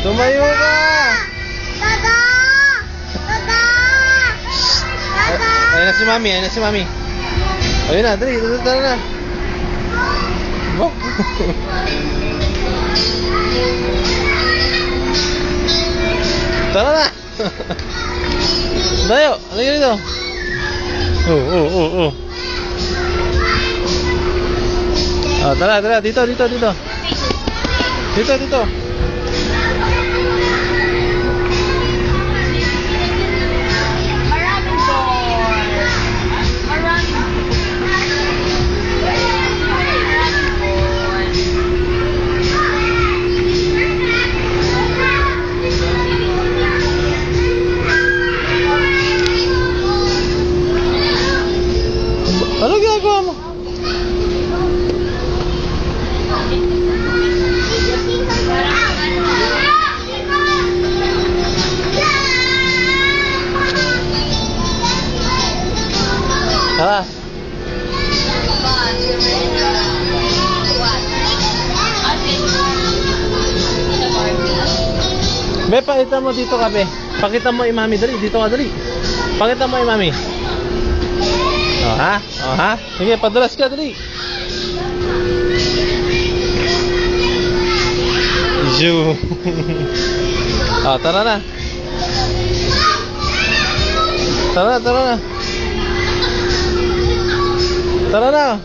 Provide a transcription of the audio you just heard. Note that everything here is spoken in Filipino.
Tumayo ka. Dada! Dada! Dada! Ayun na si Mami, ayun na si Mami. Ayun na, dali, tara na. Oh. Tara na. Dayo, halika dito. Oh. Oh, tara, dito. Dito. Maraming door. Ano ginagawa mo? Tara. Be, pakita mo dito ka, be. Pakita mo Mami, dali. Dito ka, dali. Pakita mo Mami. Oh, ha? Sige, padulas ka, dali. Zoo. Oh, tara na. Tara na.